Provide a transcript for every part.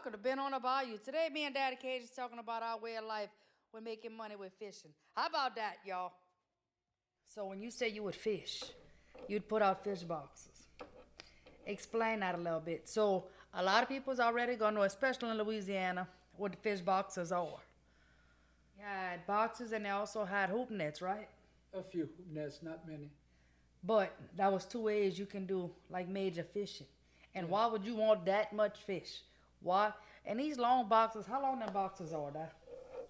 could have been on a bayou. Today, me and Daddy Cage is talking about our way of life when making money with fishing. How about that, y'all? So when you say you would fish, you'd put out fish boxes. Explain that a little bit. So a lot of people's already gonna know, especially in Louisiana, what the fish boxes are. You had boxes and they also had hoop nets, right? A few hoop nets, not many. But that was two ways you can do like major fishing. And why would you want that much fish? Why? And these long boxes, how long them boxes are, Dad?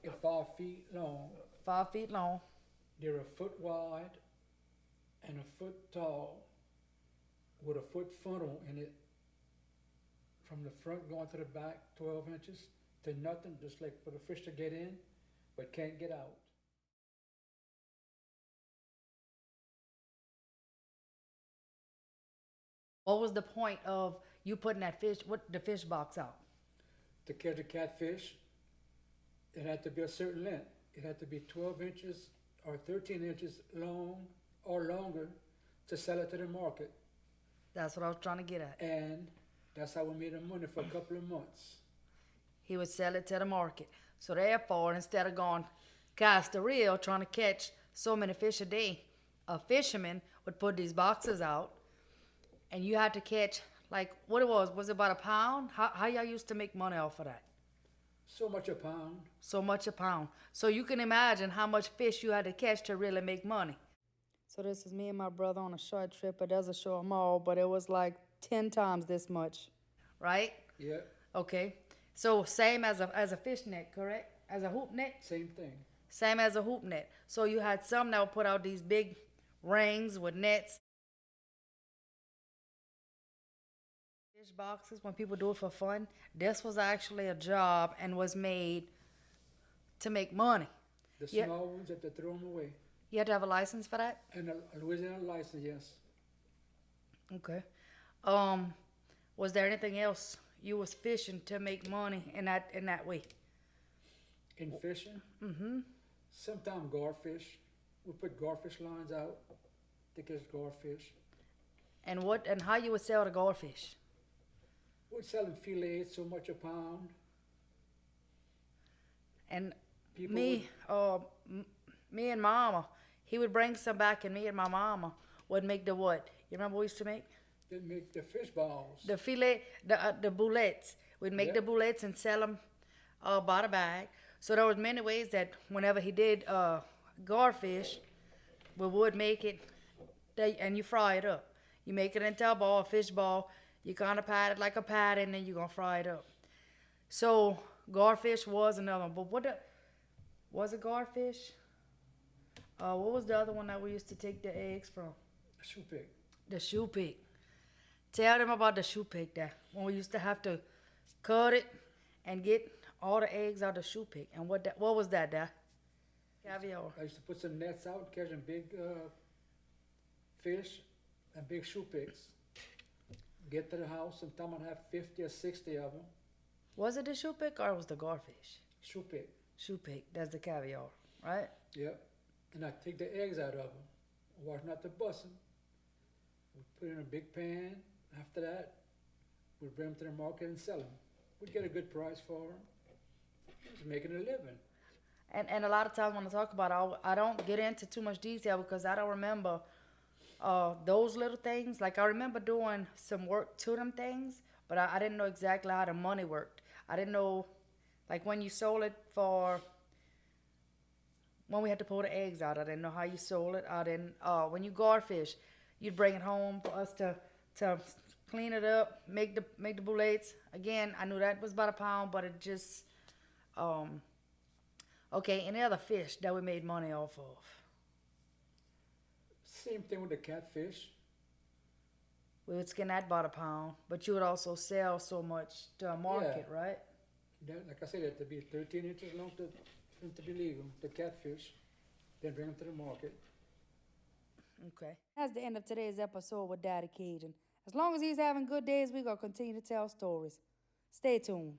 They're 5 feet long. 5 feet long. They're a foot wide and a foot tall with a foot funnel in it. From the front going to the back, 12 inches to nothing, just like for the fish to get in, but can't get out. What was the point of you putting the fish box out? To catch a catfish, it had to be a certain length. It had to be 12 inches or 13 inches long or longer to sell it to the market. That's what I was trying to get at. And that's how we made the money for a couple of months. He would sell it to the market. So therefore, instead of going cast a reel trying to catch so many fish a day, a fisherman would put these boxes out, and you had to catch, like, what it was it about a pound? How y'all used to make money off of that? So much a pound. So much a pound. So you can imagine how much fish you had to catch to really make money. So this is me and my brother on a short trip. It doesn't show them all, but it was like 10 times this much, right? Yeah. Okay. So same as a fish net, correct? As a hoop net? Same thing. Same as a hoop net. So you had some that would put out these big rings with nets. Fish boxes, when people do it for fun, this was actually a job and was made to make money. The Yeah. small ones have to throw them away. You had to have a license for that? And a Louisiana license, yes. Okay. Was there anything else you was fishing to make money in that way? In fishing, Mm-hmm. sometimes garfish. We put garfish lines out to catch garfish. And how you would sell the goldfish? We're selling fillets so much a pound. And People me and Mama, he would bring some back, and me and my Mama would make the what? You remember what we used to make? They make the fish balls. The filet, the boulettes. We'd make the boulettes and sell them by the bag. So there was many ways that whenever he did garfish, we would make it, and you fry it up. You make it into a ball, a fish ball. You kind of pat it like a patty, and then you're going to fry it up. So garfish was another one. But was it garfish? What was the other one that we used to take the eggs from? Shoe pig. The shoe pig. Tell them about the shoe pig there. When we used to have to cut it and get all the eggs out of the shoe pig. And what was that there? Caviar. I used to put some nets out, catching big fish and big shoe pigs. Get to the house, sometimes I'd have 50 or 60 of them. Was it the shoe pig or was the garfish? Shoe pig. Shoe pig. That's the caviar, right? Yep. And I take the eggs out of them, wash not to bust them. We put in a big pan. After that, we bring them to the market and sell them. We'd get a good price for them. Just making a living. And a lot of times when I talk about it, I don't get into too much detail because I don't remember those little things. Like I remember doing some work to them things, but I didn't know exactly how the money worked. I didn't know, like when you sold it when we had to pull the eggs out, I didn't know how you sold it. I didn't, when you garfish, you'd bring it home for us to clean it up, make the boulettes. Again, I knew that was about a pound, but it just, okay, any other fish that we made money off of? Same thing with the catfish. We would skin that about a pound, but you would also sell so much to a market, right? Like I said, it had to be 13 inches long for them to be legal, the catfish. Then bring them to the market. Okay. That's the end of today's episode with Daddy Cajun. As long as he's having good days, we're going to continue to tell stories. Stay tuned.